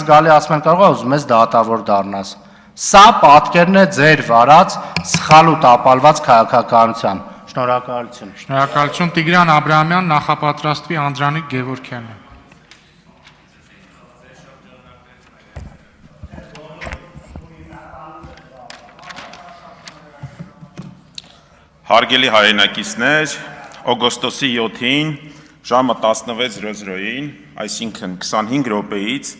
Գալի ասում են կարող է ուզում ես դատավոր դառնաս։ Սա պատկերն է ձեր վարած սխալ ու տապալված քաղաքականության։ Շնորհակալություն։ Շնորհակալություն Տիգրան Աբրահամյան, նախապատրաստվի Անդրանիկ Գևորգյանը։ Հարգելի հայրենակիցներ, օգոստոսի 7-ին ժամը 16:00-ին, այսինքն 25 րոպեից,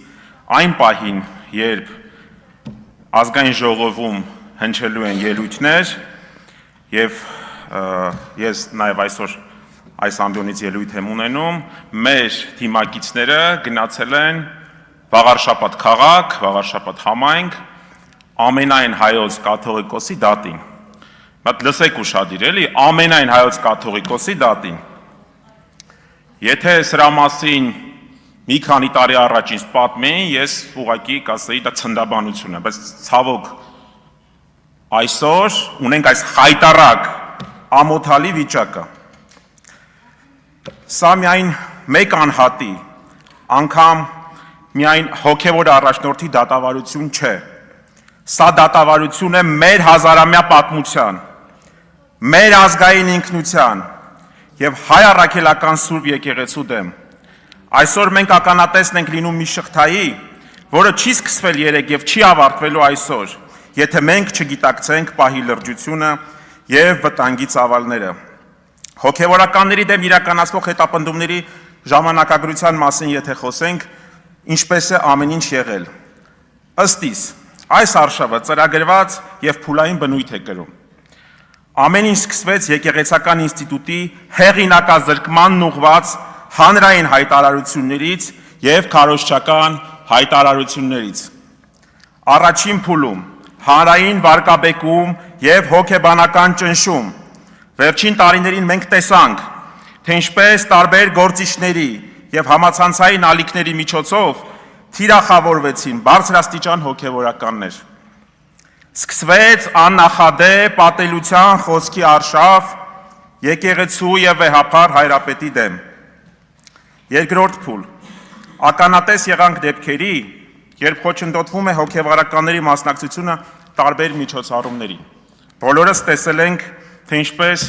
այն պահին, երբ ազգային ժողովում հնչելու են ելույթներ, եւ ես նաեւ այսօր այս ամբիոնից ելույթ եմ ունենում, մեր թիմակիցները գնացել են Վաղարշապատ քաղաք, Վաղարշապատ համայնք, ամենայն հայոց կաթողիկոսի դատին։ Բայց լսեք ուշադիր, էլի, ամենայն հայոց կաթողիկոսի դատին։ Եթե սրա մասին մի քանի տարի առաջ ինձ պատմեին, ես ուղղակի կասեի դա ցնդաբանություն է, բայց ցավոք այսօր ունենք այս խայտառակ ամոթալի վիճակը։ Սա միայն մեկ անհատի, անգամ միայն հոգևոր առաջնորդի դատավարություն չէ։ Սա դատավարություն է մեր հազարամյա պատմության, մեր ազգային ինքնության եւ հայ առաքելական Սուրբ եկեղեցու դեմ։ Այսօր մենք ականատեսն ենք լինում մի շղթայի, որը չի սկսվել երեկ եւ չի ավարտվելու այսօր, եթե մենք չգիտակցենք պահի լրջությունը եւ վտանգի ծավալները։ Հոգեվորականների դեմ իրականացվող հետապնդումների ժամանակագրության մասին եթե խոսենք, ինչպես է ամեն ինչ եղել։ Ըստ իս, այս արշավը ծրագրված եւ փուլային բնույթ է կրում։ Ամեն ինչ սկսվեց եկեղեցական ինստիտուտի հեղինակազրկմանն ուղված հանրային հայտարարություններից եւ քարոզչական հայտարարություններից։ Առաջին փուլում հանրային վարկաբեկում եւ հոգեբանական ճնշում։ Վերջին տարիներին մենք տեսանք, թե ինչպես տարբեր գործիչների եւ համացանցային ալիքների միջոցով թիրախավորվեցին բարձրաստիճան հոգեվորականներ։ Սկսվեց աննախադեպ պատելության խոսքի արշավ եկեղեցու եւ վեհափառ հայրապետի դեմ։ Երկրորդ փուլ։ Ականատես եղանք դեպքերի, երբ խոչընդոտվում է հոգեվարականների մասնակցությունը տարբեր միջոցառումների։ Բոլորս տեսել ենք, թե ինչպես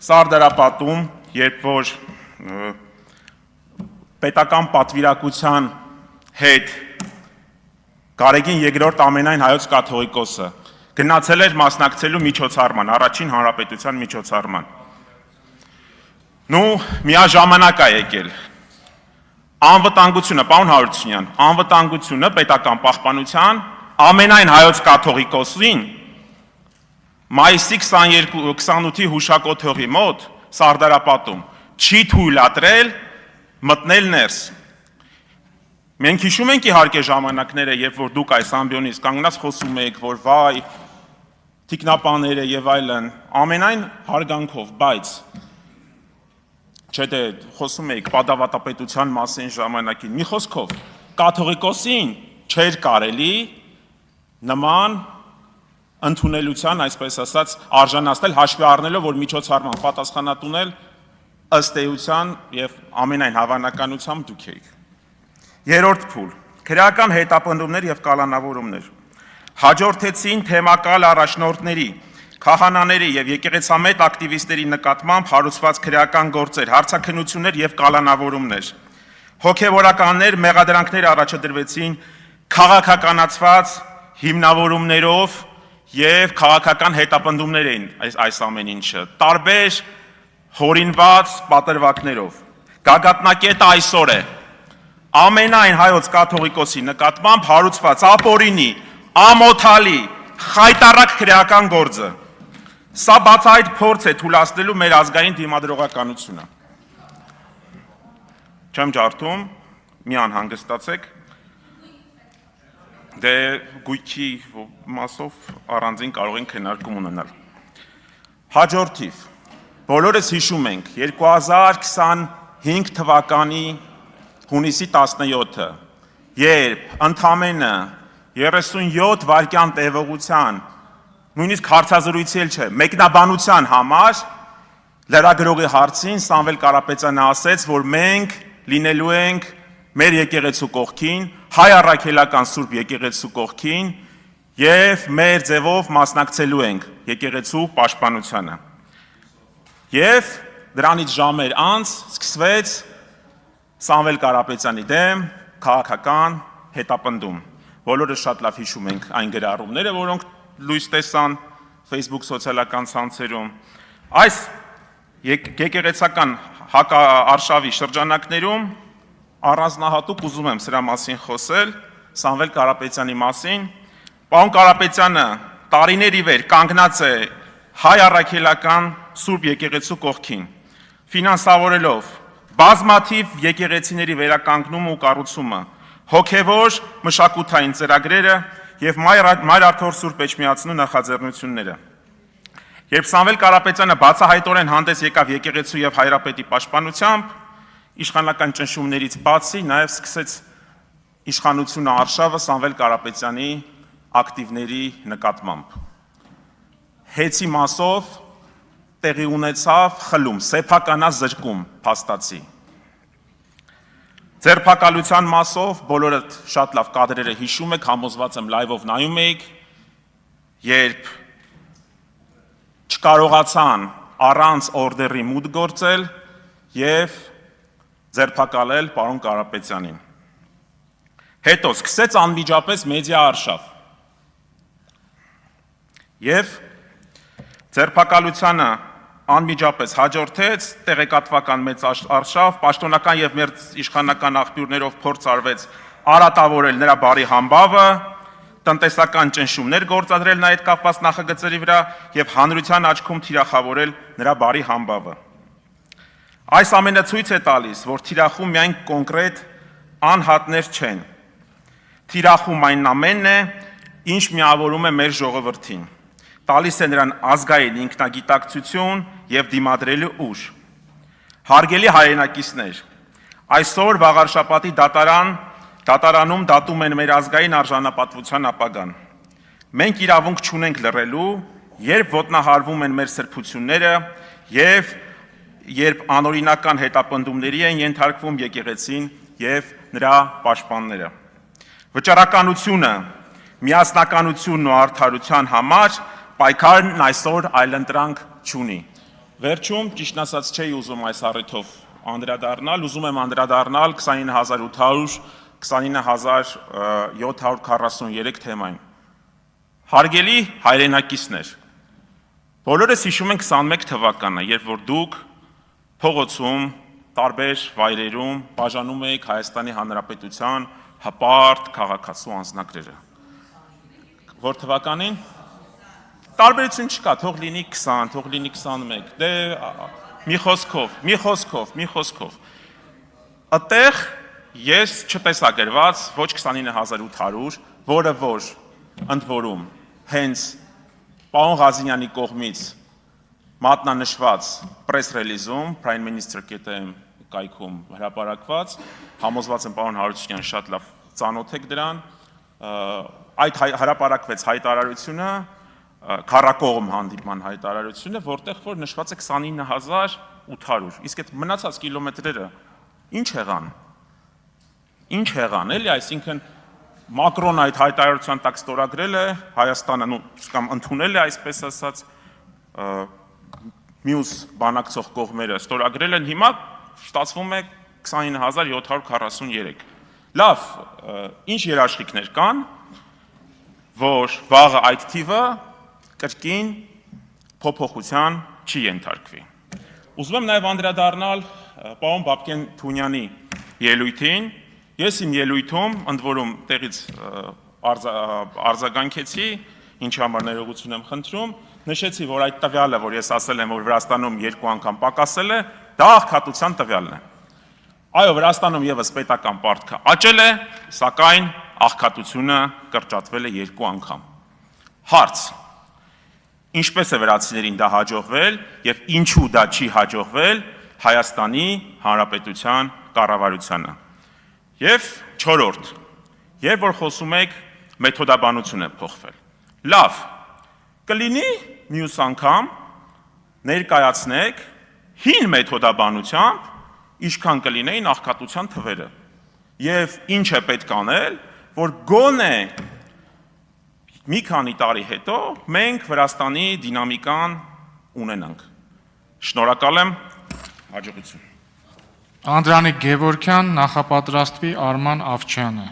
Սարդարապատում, երբ որ պետական պատվիրակության հետ Գարեգին երկրորդ ամենայն հայոց կաթողիկոսը գնացել էր մասնակցելու միջոցառման, առաջին հանրապետության միջոցառման։ Միաժամանակ է եկել անվտանգությունը, պարոն Հարությունյան, անվտանգությունը պետական պահպանության ամենայն հայոց կաթողիկոսին մայիսի 28-ի հուշակոթողի մոտ Սարդարապատում չի թույլատրել մտնել ներս։ Մենք հիշում ենք իհարկե ժամանակները, երբ որ դուք այս ամբիոնից կանգնած խոսում եք, որ վայ, թիկնապաները եւ այլն, ամենայն հարգանքով, բայց չէ՞ դե խոսում եք պատավատապետության մասին ժամանակին, մի խոսքով, կաթողիկոսին չէր կարելի նման ընդունելության, այսպես ասած, արժանացնել հաշվի առնելով, որ միջոցառման պատասխանատուն էլ ըստ էության եւ ամենայն հավանականությամբ դուք եք։ Երրորդ փուլ, քրեական հետապնդումներ եւ կալանավորումներ։ Հաջորդեցին թեմակալ առաջնորդների, քահանաների եւ եկեղեցամետ ակտիվիստների նկատմամբ հարուցված քրեական գործեր, հարցաքննություններ եւ կալանավորումներ։ Հոգեվորականներ մեղադրանքներ առաջադրվեցին քաղաքականացված հիմնավորումներով եւ քաղաքական հետապնդումներ էին այս ամեն ինչը, տարբեր հորինված պատրվակներով։ Գագաթնակետը այսօր է ամենայն հայոց կաթողիկոսի նկատմամբ հարուցված ապօրինի, ամոթալի, խայտառակ քրեական գործը։ Սա բացահայտ փորձ է թույլատնելու մեր ազգային դիմադրողականությունը։ Չեմ ջարդում, մի անհանգստացեք։ Դե գույքի մասով առանձին կարող ենք քննարկում ունենալ։ Հաջորդիվ, բոլորս հիշում ենք 2025 թվականի հունիսի 17-ը, երբ ընդամենը 37 վայրկյան տևողության, նույնիսկ հարցազրույցի էլ չէ, մեկնաբանության համար լրագրողի հարցին Սամվել Կարապետյանը ասեց, որ մենք լինելու ենք մեր եկեղեցու կողքին, հայ առաքելական Սուրբ եկեղեցու կողքին եւ մեր ձևով մասնակցելու ենք եկեղեցու պաշտպանությանը։ Եվ դրանից ժամեր անց սկսվեց Սամվել Կարապետյանի դեմ քաղաքական հետապնդում։ Բոլորը շատ լավ հիշում ենք այն գրառումները, որոնք լույս տեսան Facebook սոցիալական ցանցերում։ Այս եկեղեցական հակարշավի շրջանակներում առանձնահատուկ ուզում եմ սրա մասին խոսել, Սամվել Կարապետյանի մասին։ Պարոն Կարապետյանը տարիներ ի վեր կանգնած է հայ առաքելական Սուրբ եկեղեցու կողքին, ֆինանսավորելով բազմաթիվ եկեղեցիների վերականգնումը ու կառուցումը, հոգևոր մշակութային ծրագրերը եւ Մայր Արքոր Սուրբ Էջմիածնու նախաձեռնությունները։ Երբ Սամվել Կարապետյանը բացահայտորեն հանդես եկավ եկեղեցու եւ հայրապետի պաշտպանությամբ, իշխանական ճնշումներից բացի նաեւ սկսեց իշխանությունը արշավը Սամվել Կարապետյանի ակտիվների նկատմամբ։ Հեծի մասով տեղի ունեցավ խլում, սեփականազրկում փաստացի։ Ձերբակալության մասով բոլորը շատ լավ կադրերը հիշում եք, համոզված եմ լայվով նայում եք, երբ չկարողացան առանց օրդերի մուտք գործել եւ ձերբակալել պարոն Կարապետյանին։ Հետո սկսեց անմիջապես մեդիա արշավ։ Եվ ձերբակալությանը անմիջապես հաջորդեց տեղեկատվական մեծ արշավ, պաշտոնական եւ մեր իշխանական աղբյուրներով փորձ արվեց արատավորել նրա բարի համբավը, տնտեսական ճնշումներ գործադրել նա հետ կապված նախագծերի վրա եւ հանրության աչքում թիրախավորել նրա բարի համբավը։ Այս ամենը ցույց է տալիս, որ թիրախում միայն կոնկրետ անհատներ չեն։ Թիրախում այն ամենն է, ինչ միավորում է մեր ժողովրդին, տալիս է նրան ազգային ինքնագիտակցություն եւ դիմադրելու ուժ։ Հարգելի հայրենակիցներ, այսօր Վաղարշապատի դատարանում դատում են մեր ազգային արժանապատվության ապագան։ Մենք իրավունք չունենք լռելու, երբ ոտնահարվում են մեր սրբությունները եւ երբ անօրինական հետապնդումների են ենթարկվում եկեղեցին եւ նրա պաշտպանները։ Վճռականությունը, միասնականությունն ու արդարության համար պայքարն այսօր այլընտրանք չունի։ Վերջում, ճիշտն ասած, չէի ուզում այս առիթով անդրադառնալ, ուզում եմ անդրադառնալ 29800, 29743 թեմային։ Հարգելի հայրենակիցներ, բոլորս հիշում ենք 21 թվականը, երբ որ դուք փողոցում, տարբեր վայրերում բաժանում եք Հայաստանի Հանրապետության հպարտ քաղաքացու անձնագրերը։ Որ թվականին տարբերություն չկա, թող լինի 20, թող լինի 21, դե մի խոսքով։ Այդտեղ ես չտեսա գրված ոչ 29800, որը որ ընդ որում հենց պարոն Ղազինյանի կողմից մատնանշված press release-ում Prime Minister.am կայքում հրապարակված, համոզված եմ պարոն Հարությունյան շատ լավ ծանոթ եք դրան, այդ հրապարակվեց հայտարարությունը, քառակողմ հանդիպման հայտարարությունը, որտեղ որ նշված է 29800, իսկ այդ մնացած կիլոմետրերը ինչ եղան, էլի, այսինքն Մակրոնը այդ հայտարարության տակ ստորագրել է, Հայաստանը կամ ընդունել է, այսպես ասած, մյուս բանակցող կողմերը ստորագրել են, հիմա ստացվում է 29743։ Լավ, ինչ երաշխիքներ կան, որ վաղը այդ թիվը կրկին փոփոխության չի ենթարկվի։ Ուզում եմ նաև անդրադառնալ պարոն Բաբկեն Թունյանի ելույթին։ Ես իմ ելույթում, ընդ որում տեղից արձագանքեցի, ինչ համար ներողություն եմ խնդրում, նշեցի, որ այդ տվյալը, որ ես ասել եմ, որ Վրաստանում 2 անգամ պակասել է, դա աղքատության տվյալն է։ Այո, Վրաստանում եւս պետական պարտքը աճել է, սակայն աղքատությունը կրճատվել է 2 անգամ։ Հարց. Ինչպես է վրացիներին դա հաջողվել եւ ինչու դա չի հաջողվել Հայաստանի Հանրապետության կառավարությանը։ Եվ 4. Երբ որ խոսում եք մեթոդաբանություն է փոխվել։ Լավ, կլինի մյուս անգամ ներկայացնեք հին մեթոդաբանությամբ ինչքան կլինեին աղքատության թվերը։ եւ ինչ է պետք անել, որ գոնե մի քանի տարի հետո մենք Վրաստանի դինամիկան ունենանք։ Շնորհակալ եմ, հաջողություն։ Անդրանիկ Գևորգյան, նախապատրաստվի Արման Ավչյանը։